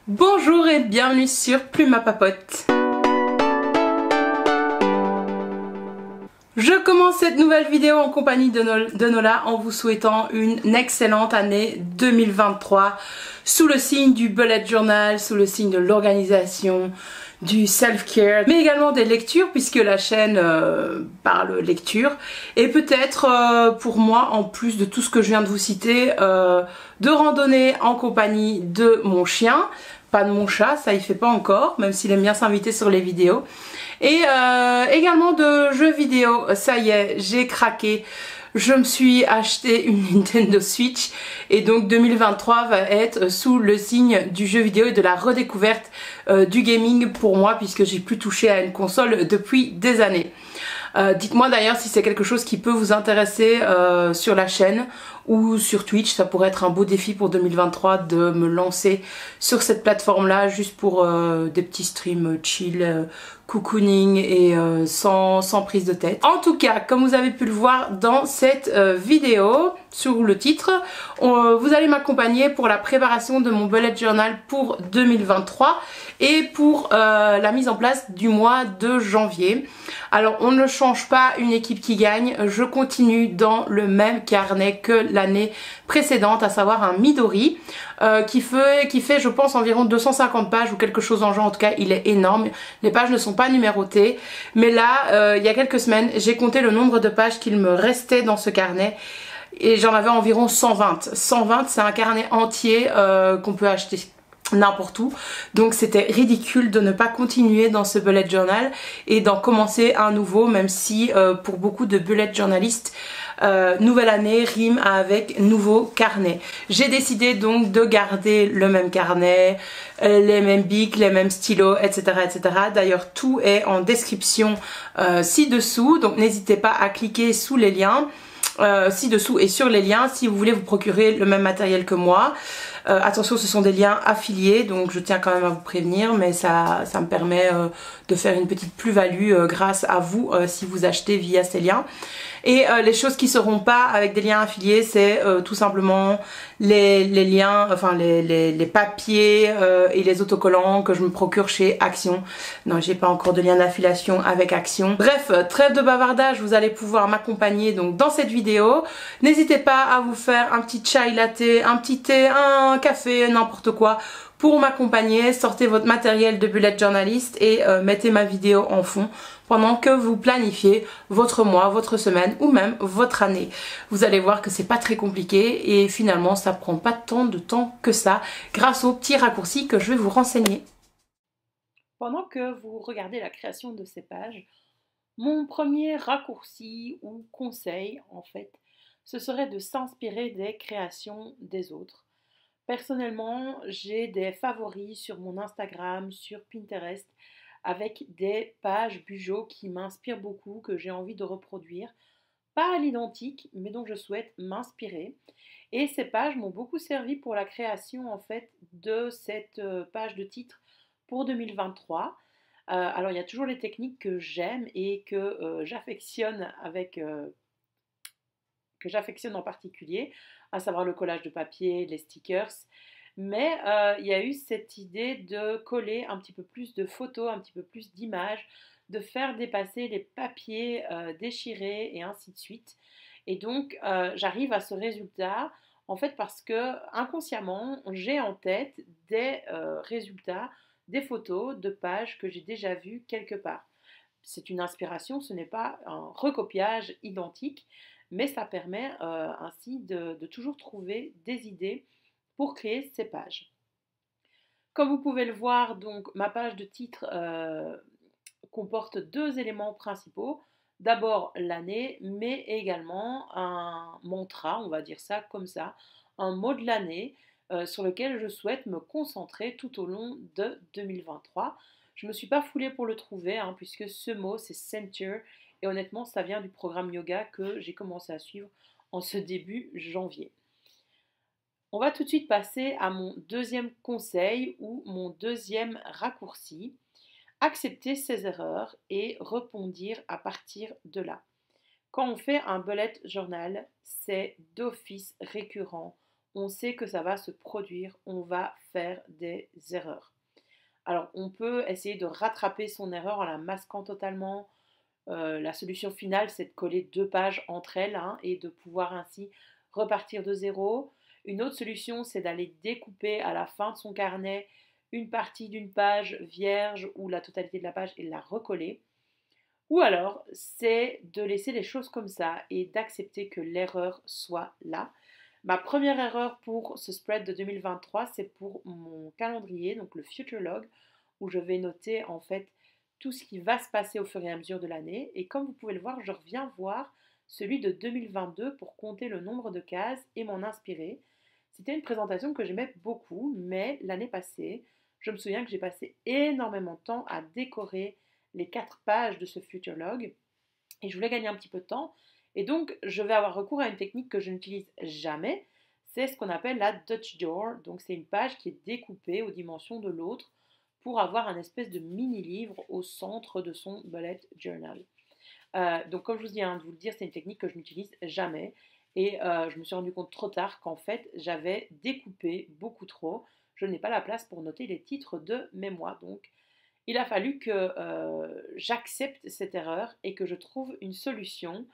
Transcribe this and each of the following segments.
Bonjour et bienvenue sur Plume à Papote. Je commence cette nouvelle vidéo en compagnie de Nola en vous souhaitant une excellente année 2023 sous le signe du bullet journal, sous le signe de l'organisation, du self-care, mais également des lectures puisque la chaîne parle lecture et peut-être pour moi, en plus de tout ce que je viens de vous citer, de randonnée en compagnie de mon chien, pas de mon chat, ça il fait pas encore, même s'il aime bien s'inviter sur les vidéos. Et également de jeux vidéo, ça y est, j'ai craqué. Je me suis acheté une Nintendo Switch et donc 2023 va être sous le signe du jeu vidéo et de la redécouverte du gaming pour moi puisque j'ai plus touché à une console depuis des années. Dites-moi d'ailleurs si c'est quelque chose qui peut vous intéresser sur la chaîne ou sur Twitch. Ça pourrait être un beau défi pour 2023 de me lancer sur cette plateforme là juste pour des petits streams chill, cocooning et sans prise de tête. En tout cas, comme vous avez pu le voir dans cette vidéo, sur le titre, vous allez m'accompagner pour la préparation de mon bullet journal pour 2023 et pour la mise en place du mois de janvier. Alors on ne change pas une équipe qui gagne, je continue dans le même carnet que l'année précédente, à savoir un Midori qui fait je pense environ 250 pages ou quelque chose en genre. En tout cas il est énorme, les pages ne sont pas numérotées, mais là il y a quelques semaines j'ai compté le nombre de pages qu'il me restait dans ce carnet et j'en avais environ 120. 120 c'est un carnet entier qu'on peut acheter n'importe où, donc c'était ridicule de ne pas continuer dans ce bullet journal et d'en commencer un nouveau, même si pour beaucoup de bullet journalistes nouvelle année rime avec nouveau carnet. J'ai décidé donc de garder le même carnet, les mêmes bics, les mêmes stylos, etc. etc. D'ailleurs tout est en description ci-dessous, donc n'hésitez pas à cliquer sous les liens. Ci-dessous et sur les liens si vous voulez vous procurer le même matériel que moi. Attention, ce sont des liens affiliés, donc je tiens quand même à vous prévenir, mais ça me permet de faire une petite plus-value grâce à vous si vous achetez via ces liens. Et les choses qui seront pas avec des liens affiliés, c'est tout simplement les liens, enfin les papiers et les autocollants que je me procure chez Action. Non, j'ai pas encore de lien d'affiliation avec Action. Bref, trêve de bavardage, vous allez pouvoir m'accompagner donc dans cette vidéo. N'hésitez pas à vous faire un petit chai latte, un petit thé, un café, n'importe quoi pour m'accompagner. Sortez votre matériel de bullet journaliste et mettez ma vidéo en fond pendant que vous planifiez votre mois, votre semaine ou même votre année. Vous allez voir que c'est pas très compliqué et finalement ça prend pas tant de temps que ça grâce aux petits raccourcis que je vais vous renseigner. Pendant que vous regardez la création de ces pages, mon premier raccourci ou conseil en fait, ce serait de s'inspirer des créations des autres. Personnellement, j'ai des favoris sur mon Instagram, sur Pinterest, avec des pages Bujo qui m'inspirent beaucoup, que j'ai envie de reproduire. Pas à l'identique, mais dont je souhaite m'inspirer. Et ces pages m'ont beaucoup servi pour la création en fait de cette page de titre pour 2023. Alors il y a toujours les techniques que j'aime et que j'affectionne que j'affectionne en particulier, à savoir le collage de papier, les stickers. Mais il y a eu cette idée de coller un petit peu plus de photos, un petit peu plus d'images, de faire dépasser les papiers déchirés et ainsi de suite. Et donc j'arrive à ce résultat en fait parce que inconsciemment j'ai en tête des résultats, des photos de pages que j'ai déjà vues quelque part. C'est une inspiration, ce n'est pas un recopiage identique, mais ça permet ainsi de toujours trouver des idées pour créer ces pages. Comme vous pouvez le voir, donc ma page de titre comporte deux éléments principaux. D'abord l'année, mais également un mantra, on va dire ça comme ça, un mot de l'année sur lequel je souhaite me concentrer tout au long de 2023. Je ne me suis pas foulée pour le trouver, hein, puisque ce mot c'est center, et honnêtement ça vient du programme yoga que j'ai commencé à suivre en ce début janvier. On va tout de suite passer à mon deuxième conseil ou mon deuxième raccourci. Accepter ses erreurs et rebondir à partir de là. Quand on fait un bullet journal, c'est d'office récurrent. on sait que ça va se produire, on va faire des erreurs. Alors, on peut essayer de rattraper son erreur en la masquant totalement. La solution finale, c'est de coller deux pages entre elles hein, et de pouvoir ainsi repartir de zéro. Une autre solution, c'est d'aller découper à la fin de son carnet une partie d'une page vierge ou la totalité de la page et de la recoller. Ou alors, c'est de laisser les choses comme ça et d'accepter que l'erreur soit là. Ma première erreur pour ce spread de 2023, c'est pour mon calendrier, donc le Future Log, où je vais noter en fait tout ce qui va se passer au fur et à mesure de l'année. Et comme vous pouvez le voir, je reviens voir celui de 2022 pour compter le nombre de cases et m'en inspirer. C'était une présentation que j'aimais beaucoup, mais l'année passée, je me souviens que j'ai passé énormément de temps à décorer les 4 pages de ce Future Log et je voulais gagner un petit peu de temps. Et donc, je vais avoir recours à une technique que je n'utilise jamais. C'est ce qu'on appelle la Dutch Door. Donc, c'est une page qui est découpée aux dimensions de l'autre pour avoir un espèce de mini-livre au centre de son bullet journal. Donc, comme je vous viens de vous le dire, c'est une technique que je n'utilise jamais. Et je me suis rendu compte trop tard qu'en fait, j'avais découpé beaucoup trop. Je n'ai pas la place pour noter les titres de mes mois. Donc, il a fallu que j'accepte cette erreur et que je trouve une solution,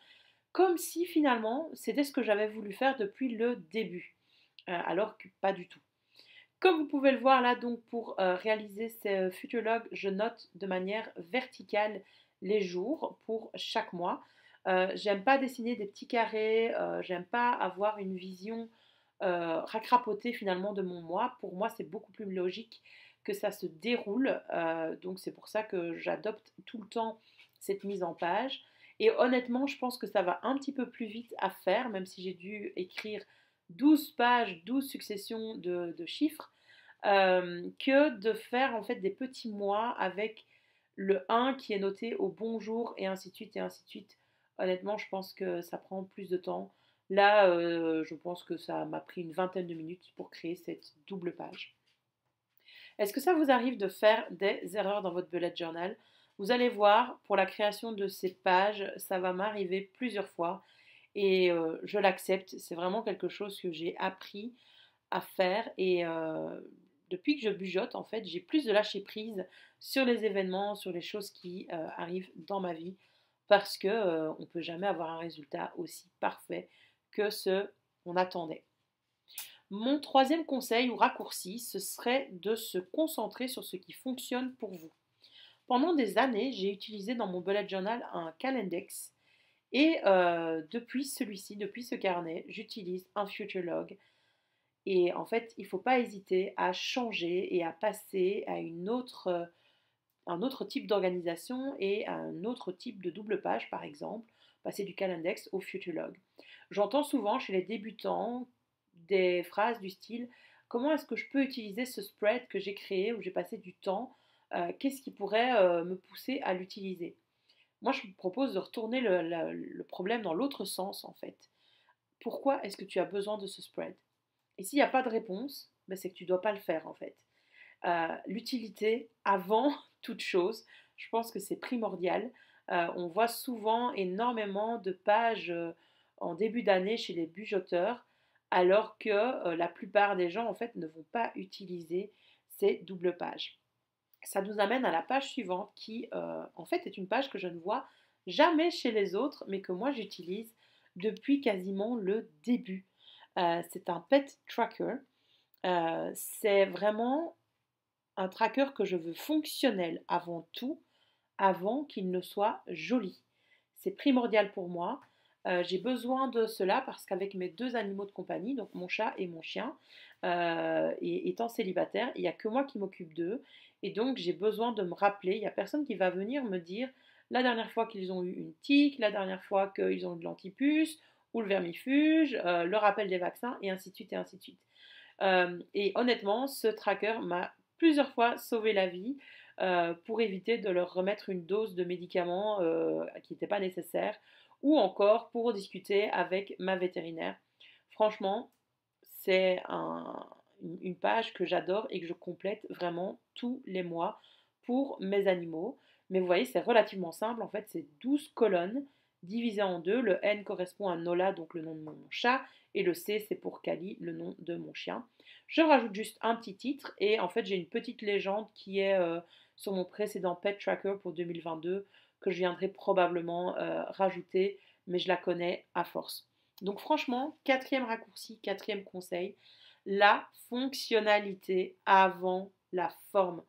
comme si finalement c'était ce que j'avais voulu faire depuis le début, alors que pas du tout. Comme vous pouvez le voir là, donc pour réaliser ces Future Log, je note de manière verticale les jours pour chaque mois. J'aime pas dessiner des petits carrés, j'aime pas avoir une vision racrapotée finalement de mon mois. Pour moi, c'est beaucoup plus logique que ça se déroule. Donc c'est pour ça que j'adopte tout le temps cette mise en page. Et honnêtement, je pense que ça va un petit peu plus vite à faire, même si j'ai dû écrire 12 pages, 12 successions de chiffres, que de faire en fait des petits mois avec le 1 qui est noté au bonjour et ainsi de suite et ainsi de suite. Honnêtement, je pense que ça prend plus de temps. Là, je pense que ça m'a pris une vingtaine de minutes pour créer cette double page. Est-ce que ça vous arrive de faire des erreurs dans votre bullet journal? Vous allez voir, pour la création de ces pages, ça va m'arriver plusieurs fois et je l'accepte. C'est vraiment quelque chose que j'ai appris à faire et depuis que je bujote, en fait, j'ai plus de lâcher prise sur les événements, sur les choses qui arrivent dans ma vie parce que on peut jamais avoir un résultat aussi parfait que ce qu'on attendait. Mon troisième conseil ou raccourci, ce serait de se concentrer sur ce qui fonctionne pour vous. Pendant des années, j'ai utilisé dans mon bullet journal un Calendex et depuis celui-ci, depuis ce carnet, j'utilise un Future Log. Et en fait, il ne faut pas hésiter à changer et à passer à un autre type d'organisation et à un autre type de double page, par exemple, passer du Calendex au Future Log. J'entends souvent chez les débutants des phrases du style comment est-ce que je peux utiliser ce spread que j'ai créé où j'ai passé du temps, qu'est-ce qui pourrait me pousser à l'utiliser. Moi, je vous propose de retourner le problème dans l'autre sens en fait. Pourquoi est-ce que tu as besoin de ce spread? Et s'il n'y a pas de réponse, ben c'est que tu ne dois pas le faire en fait. L'utilité avant toute chose, je pense que c'est primordial. On voit souvent énormément de pages en début d'année chez les bujoteurs, alors que la plupart des gens en fait ne vont pas utiliser ces doubles pages. Ça nous amène à la page suivante qui en fait est une page que je ne vois jamais chez les autres, mais que moi j'utilise depuis quasiment le début. C'est un pet tracker. C'est vraiment un tracker que je veux fonctionnel avant tout, avant qu'il ne soit joli. C'est primordial pour moi. J'ai besoin de cela parce qu'avec mes deux animaux de compagnie, donc mon chat et mon chien, et étant célibataire, il n'y a que moi qui m'occupe d'eux. Et donc j'ai besoin de me rappeler, il n'y a personne qui va venir me dire la dernière fois qu'ils ont eu une tique, la dernière fois qu'ils ont eu de l'antipuce, ou le vermifuge, le rappel des vaccins, et ainsi de suite, et ainsi de suite. Et honnêtement, ce tracker m'a plusieurs fois sauvé la vie pour éviter de leur remettre une dose de médicaments qui n'était pas nécessaire ou encore pour discuter avec ma vétérinaire. Franchement, c'est une page que j'adore et que je complète vraiment tous les mois pour mes animaux. Mais vous voyez, c'est relativement simple. En fait, c'est 12 colonnes divisé en deux. Le N correspond à Nola, donc le nom de mon chat, et le C c'est pour Kali, le nom de mon chien. Je rajoute juste un petit titre et en fait j'ai une petite légende qui est sur mon précédent Pet Tracker pour 2022 que je viendrai probablement rajouter, mais je la connais à force. Donc franchement, quatrième raccourci, quatrième conseil, la fonctionnalité avant la forme.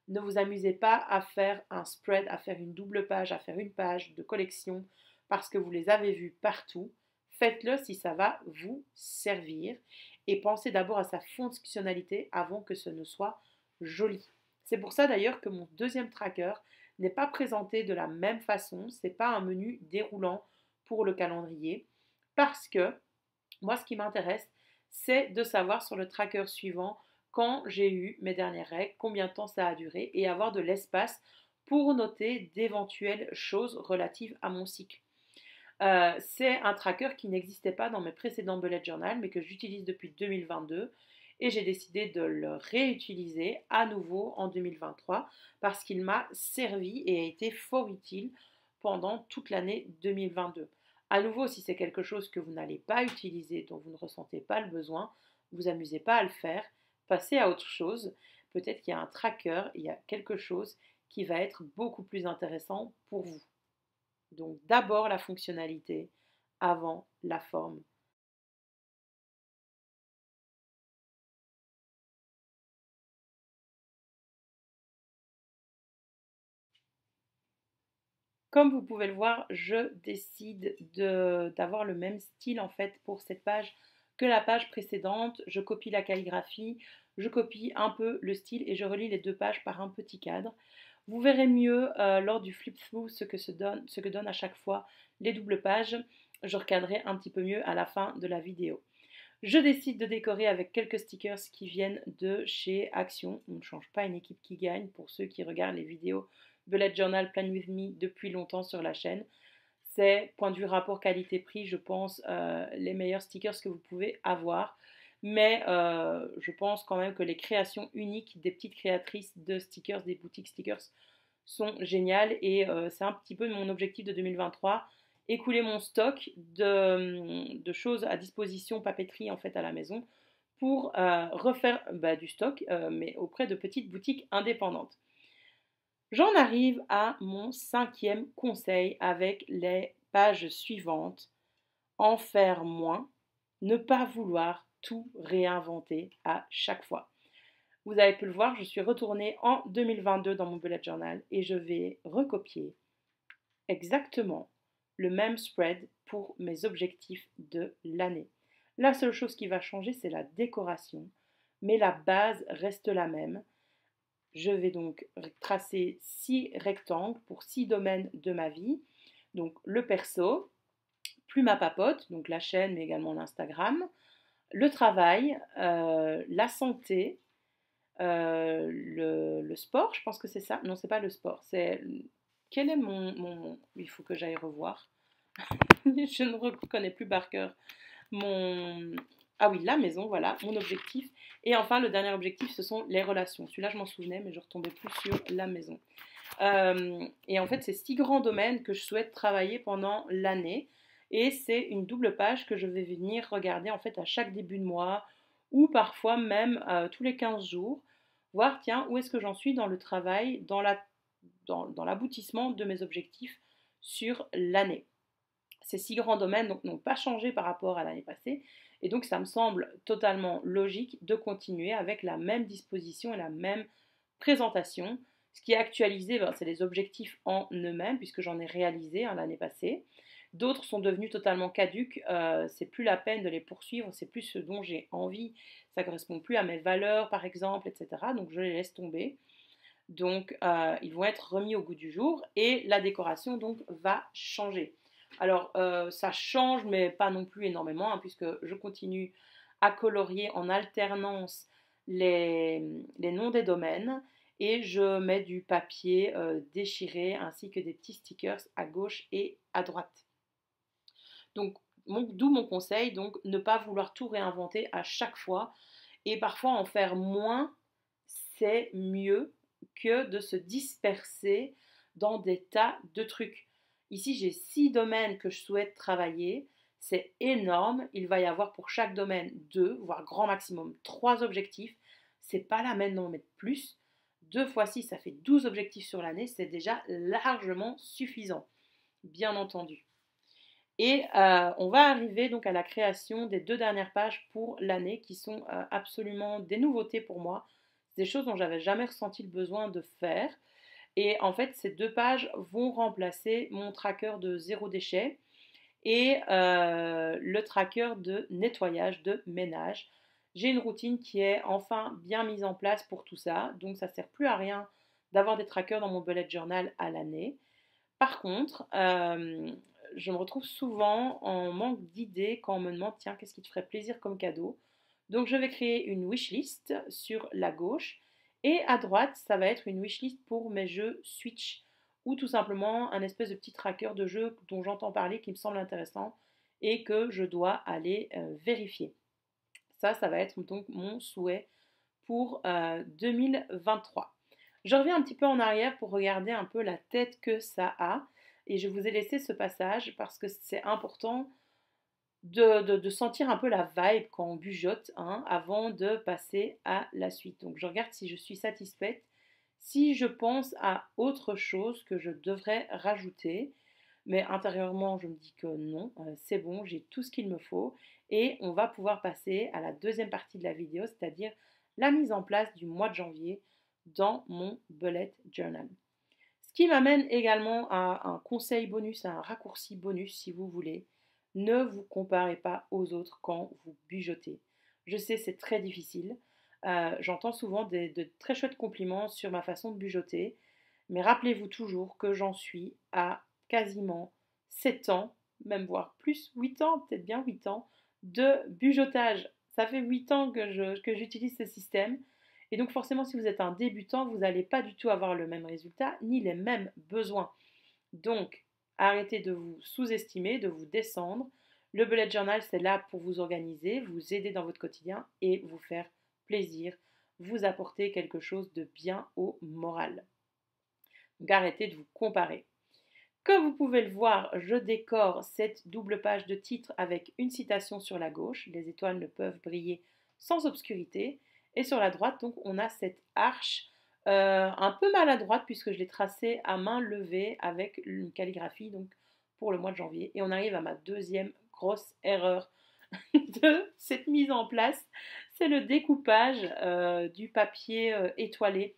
Ne vous amusez pas à faire un spread, à faire une double page, à faire une page de collection parce que vous les avez vus partout. Faites-le si ça va vous servir et pensez d'abord à sa fonctionnalité avant que ce ne soit joli. C'est pour ça d'ailleurs que mon deuxième tracker n'est pas présenté de la même façon, ce n'est pas un menu déroulant pour le calendrier parce que moi ce qui m'intéresse c'est de savoir sur le tracker suivant quand j'ai eu mes dernières règles, combien de temps ça a duré et avoir de l'espace pour noter d'éventuelles choses relatives à mon cycle. C'est un tracker qui n'existait pas dans mes précédents bullet journal mais que j'utilise depuis 2022 et j'ai décidé de le réutiliser à nouveau en 2023 parce qu'il m'a servi et a été fort utile pendant toute l'année 2022. À nouveau, si c'est quelque chose que vous n'allez pas utiliser, dont vous ne ressentez pas le besoin, vous amusez pas à le faire, passez à autre chose. Peut-être qu'il y a un tracker, il y a quelque chose qui va être beaucoup plus intéressant pour vous. Donc d'abord la fonctionnalité avant la forme. Comme vous pouvez le voir, je décide d'avoir le même style en fait pour cette page que la page précédente. Je copie la calligraphie, je copie un peu le style et je relie les deux pages par un petit cadre. Vous verrez mieux lors du flip-through ce que donne à chaque fois les doubles pages. Je recadrerai un petit peu mieux à la fin de la vidéo. Je décide de décorer avec quelques stickers qui viennent de chez Action. On ne change pas une équipe qui gagne pour ceux qui regardent les vidéos Bullet Journal Plan With Me depuis longtemps sur la chaîne. C'est, point de vue rapport qualité-prix, je pense, les meilleurs stickers que vous pouvez avoir. Mais je pense quand même que les créations uniques des petites créatrices de stickers, des boutiques stickers, sont géniales. Et c'est un petit peu mon objectif de 2023. Écouler mon stock de choses à disposition papeterie en fait à la maison pour refaire du stock mais auprès de petites boutiques indépendantes. J'en arrive à mon cinquième conseil avec les pages suivantes. En faire moins, ne pas vouloir tout réinventer à chaque fois. Vous avez pu le voir, je suis retournée en 2022 dans mon bullet journal et je vais recopier exactement le même spread pour mes objectifs de l'année. La seule chose qui va changer, c'est la décoration, mais la base reste la même. Je vais donc tracer 6 rectangles pour 6 domaines de ma vie. Donc le perso, plus ma papote, donc la chaîne, mais également l'Instagram, le travail, la santé, le sport, je pense que c'est ça. Non, c'est pas le sport. C'est quel est mon... Il faut que j'aille revoir. Je ne reconnais plus par cœur mon... Ah oui, la maison, voilà, mon objectif. Et enfin, le dernier objectif, ce sont les relations. Celui-là, je m'en souvenais, mais je retombais plus sur la maison. Et en fait, c'est 6 grands domaines que je souhaite travailler pendant l'année. Et c'est une double page que je vais venir regarder en fait à chaque début de mois ou parfois même tous les 15 jours. Voir, tiens, où est-ce que j'en suis dans le travail, dans l'aboutissement de mes objectifs sur l'année. Ces 6 grands domaines n'ont pas changé par rapport à l'année passée et donc ça me semble totalement logique de continuer avec la même disposition et la même présentation. Ce qui est actualisé, c'est les objectifs en eux-mêmes puisque j'en ai réalisé l'année passée. D'autres sont devenus totalement caduques, c'est plus la peine de les poursuivre, c'est plus ce dont j'ai envie, ça ne correspond plus à mes valeurs par exemple, etc. Donc je les laisse tomber. Donc ils vont être remis au goût du jour et la décoration donc va changer. Alors ça change mais pas non plus énormément puisque je continue à colorier en alternance les noms des domaines et je mets du papier déchiré ainsi que des petits stickers à gauche et à droite. Donc d'où mon conseil, donc ne pas vouloir tout réinventer à chaque fois et parfois en faire moins, c'est mieux que de se disperser dans des tas de trucs. Ici, j'ai 6 domaines que je souhaite travailler. C'est énorme. Il va y avoir pour chaque domaine 2, voire grand maximum 3 objectifs. C'est pas la peine d'en mettre plus. 2 fois 6, ça fait 12 objectifs sur l'année. C'est déjà largement suffisant, bien entendu. Et on va arriver donc à la création des 2 dernières pages pour l'année qui sont absolument des nouveautés pour moi. Des choses dont j'avais jamais ressenti le besoin de faire. Et en fait, ces 2 pages vont remplacer mon tracker de zéro déchet et le tracker de nettoyage, de ménage. J'ai une routine qui est enfin bien mise en place pour tout ça, donc ça ne sert plus à rien d'avoir des trackers dans mon bullet journal à l'année. Par contre, je me retrouve souvent en manque d'idées quand on me demande tiens, qu'est-ce qui te ferait plaisir comme cadeau? Donc je vais créer une wishlist sur la gauche et à droite, ça va être une wishlist pour mes jeux Switch ou tout simplement un espèce de petit tracker de jeux dont j'entends parler qui me semble intéressant et que je dois aller vérifier. Ça va être donc mon souhait pour 2023. Je reviens un petit peu en arrière pour regarder un peu la tête que ça a. Et je vous ai laissé ce passage parce que c'est important de sentir un peu la vibe quand on bujote hein, avant de passer à la suite. Donc je regarde si je suis satisfaite, si je pense à autre chose que je devrais rajouter. Mais intérieurement, je me dis que non, c'est bon, j'ai tout ce qu'il me faut. Et on va pouvoir passer à la deuxième partie de la vidéo, c'est-à-dire la mise en place du mois de janvier dans mon bullet journal. Ce qui m'amène également à un conseil bonus, à un raccourci bonus si vous voulez. Ne vous comparez pas aux autres quand vous bujotez. Je sais, c'est très difficile. J'entends souvent de très chouettes compliments sur ma façon de bujoter. Mais rappelez-vous toujours que j'en suis à quasiment 7 ans, même voire plus, 8 ans, peut-être bien 8 ans, de bujotage. Ça fait 8 ans que j'utilise ce système. Et donc forcément, si vous êtes un débutant, vous n'allez pas du tout avoir le même résultat, ni les mêmes besoins. Donc, arrêtez de vous sous-estimer, de vous descendre. Le bullet journal, c'est là pour vous organiser, vous aider dans votre quotidien et vous faire plaisir, vous apporter quelque chose de bien au moral. Donc arrêtez de vous comparer. Comme vous pouvez le voir, je décore cette double page de titre avec une citation sur la gauche. Les étoiles ne peuvent briller sans obscurité. Et sur la droite, donc, on a cette arche un peu maladroite puisque je l'ai tracée à main levée avec une calligraphie donc, pour le mois de janvier. Et on arrive à ma deuxième grosse erreur de cette mise en place. C'est le découpage du papier étoilé.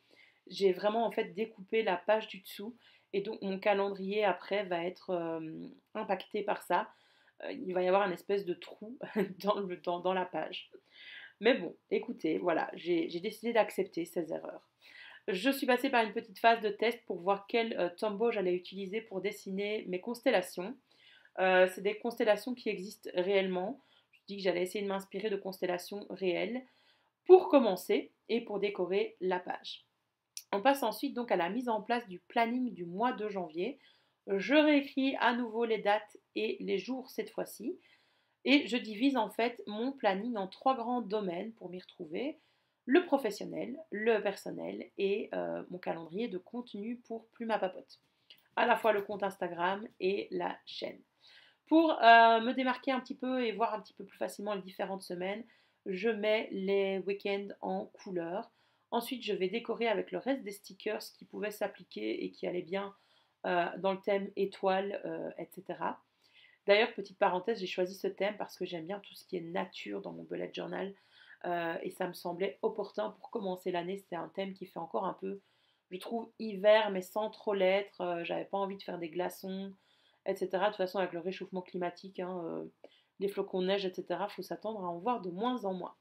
J'ai vraiment en fait découpé la page du dessous et donc mon calendrier après va être impacté par ça. Il va y avoir une espèce de trou dans la page. Mais bon, écoutez, voilà, j'ai décidé d'accepter ces erreurs. Je suis passée par une petite phase de test pour voir quel tombow j'allais utiliser pour dessiner mes constellations. C'est des constellations qui existent réellement. Je dis que j'allais essayer de m'inspirer de constellations réelles pour commencer et pour décorer la page. On passe ensuite donc à la mise en place du planning du mois de janvier. Je réécris à nouveau les dates et les jours cette fois-ci. Et je divise en fait mon planning en 3 grands domaines pour m'y retrouver. Le professionnel, le personnel et mon calendrier de contenu pour Plume à Papote. À la fois le compte Instagram et la chaîne. Pour me démarquer un petit peu et voir un petit peu plus facilement les différentes semaines, je mets les week-ends en couleur. Ensuite, je vais décorer avec le reste des stickers qui pouvaient s'appliquer et qui allaient bien dans le thème étoile, etc. D'ailleurs, petite parenthèse, j'ai choisi ce thème parce que j'aime bien tout ce qui est nature dans mon bullet journal et ça me semblait opportun pour commencer l'année. C'était un thème qui fait encore un peu, je trouve, hiver mais sans trop l'être. J'avais pas envie de faire des glaçons, etc. De toute façon, avec le réchauffement climatique, hein, les flocons de neige, etc., il faut s'attendre à en voir de moins en moins.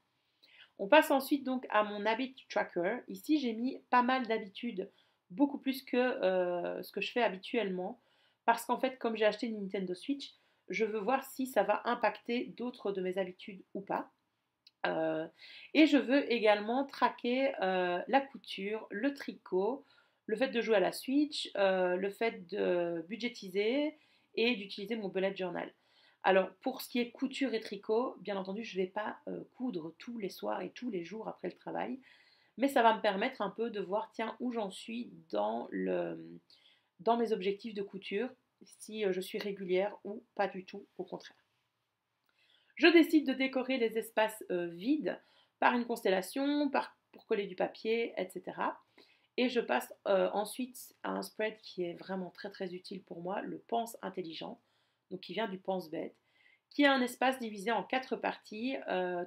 On passe ensuite donc à mon habit tracker. Ici, j'ai mis pas mal d'habitudes, beaucoup plus que ce que je fais habituellement, parce qu'en fait, comme j'ai acheté une Nintendo Switch, je veux voir si ça va impacter d'autres de mes habitudes ou pas. Et je veux également traquer la couture, le tricot, le fait de jouer à la Switch, le fait de budgétiser et d'utiliser mon bullet journal. Alors pour ce qui est couture et tricot, bien entendu, je ne vais pas coudre tous les soirs et tous les jours après le travail, mais ça va me permettre un peu de voir tiens où j'en suis dans mes objectifs de couture si je suis régulière ou pas du tout, au contraire. Je décide de décorer les espaces vides par une constellation, pour coller du papier, etc. Et je passe ensuite à un spread qui est vraiment très très utile pour moi, le Pense Intelligent, donc qui vient du Pense Bête, qui est un espace divisé en 4 parties,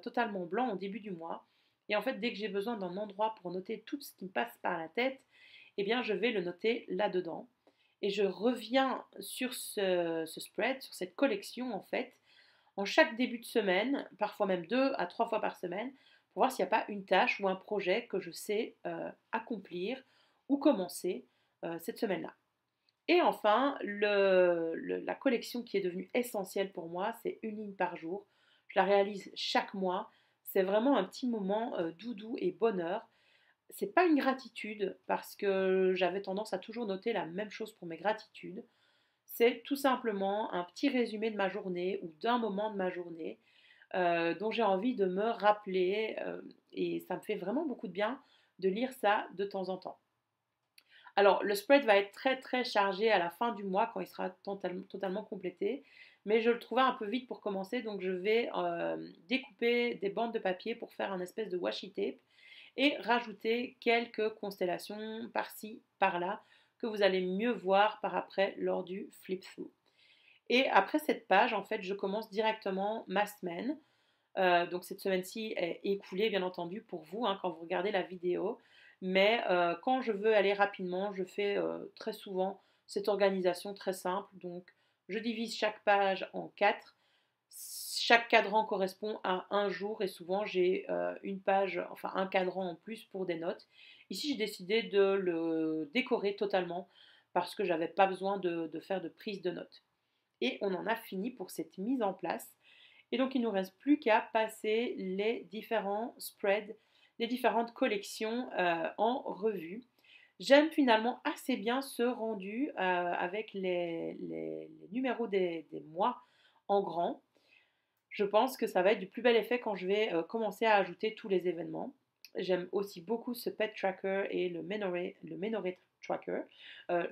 totalement blanc au début du mois. Et en fait, dès que j'ai besoin d'un endroit pour noter tout ce qui me passe par la tête, eh bien je vais le noter là-dedans. Et je reviens sur ce spread, sur cette collection en fait, en chaque début de semaine, parfois même 2 à 3 fois par semaine, pour voir s'il n'y a pas une tâche ou un projet que je sais accomplir ou commencer cette semaine-là. Et enfin, la collection qui est devenue essentielle pour moi, c'est une ligne par jour. Je la réalise chaque mois. C'est vraiment un petit moment doudou et bonheur. C'est pas une gratitude parce que j'avais tendance à toujours noter la même chose pour mes gratitudes. C'est tout simplement un petit résumé de ma journée ou d'un moment de ma journée dont j'ai envie de me rappeler et ça me fait vraiment beaucoup de bien de lire ça de temps en temps. Alors le spread va être très très chargé à la fin du mois quand il sera totalement complété, mais je le trouvais un peu vite pour commencer, donc je vais découper des bandes de papier pour faire un espèce de washi tape et rajouter quelques constellations par-ci, par-là, que vous allez mieux voir par après lors du flip through. Et après cette page, en fait, je commence directement ma semaine. Donc cette semaine-ci est écoulée, bien entendu, pour vous, hein, quand vous regardez la vidéo. Mais quand je veux aller rapidement, je fais très souvent cette organisation très simple. Donc je divise chaque page en 4. Chaque cadran correspond à un jour et souvent j'ai une page, enfin un cadran en plus pour des notes. Ici j'ai décidé de le décorer totalement parce que j'avais pas besoin de faire de prise de notes. Et on en a fini pour cette mise en place. Et donc il ne nous reste plus qu'à passer les différents spreads, les différentes collections en revue. J'aime finalement assez bien ce rendu avec les numéros des mois en grand. Je pense que ça va être du plus bel effet quand je vais commencer à ajouter tous les événements. J'aime aussi beaucoup ce Pet Tracker et le Menoré Tracker.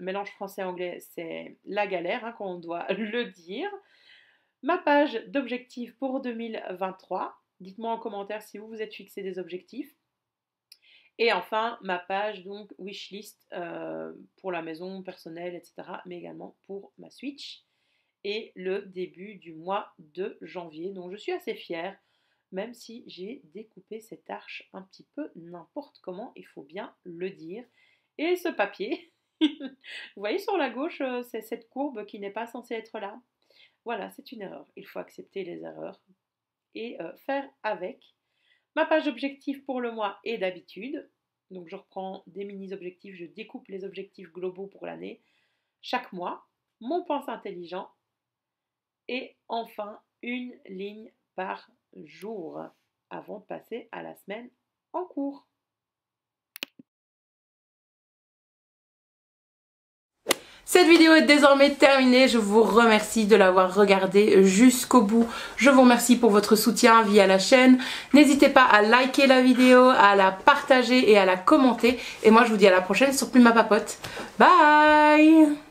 Mélange français-anglais, c'est la galère hein, quand on doit le dire. Ma page d'objectifs pour 2023. Dites-moi en commentaire si vous vous êtes fixé des objectifs. Et enfin, ma page donc wishlist pour la maison personnelle, etc. Mais également pour ma Switch. Et le début du mois de janvier. Donc je suis assez fière, même si j'ai découpé cette arche un petit peu n'importe comment, il faut bien le dire. Et ce papier, vous voyez sur la gauche, c'est cette courbe qui n'est pas censée être là. Voilà, c'est une erreur. Il faut accepter les erreurs et faire avec. Ma page objectif pour le mois est d'habitude. Donc je reprends des mini-objectifs, je découpe les objectifs globaux pour l'année chaque mois. Mon pense intelligent. Et enfin, une ligne par jour avant de passer à la semaine en cours. Cette vidéo est désormais terminée, je vous remercie de l'avoir regardée jusqu'au bout. Je vous remercie pour votre soutien via la chaîne. N'hésitez pas à liker la vidéo, à la partager et à la commenter. Et moi je vous dis à la prochaine sur Plume à Papote. Bye!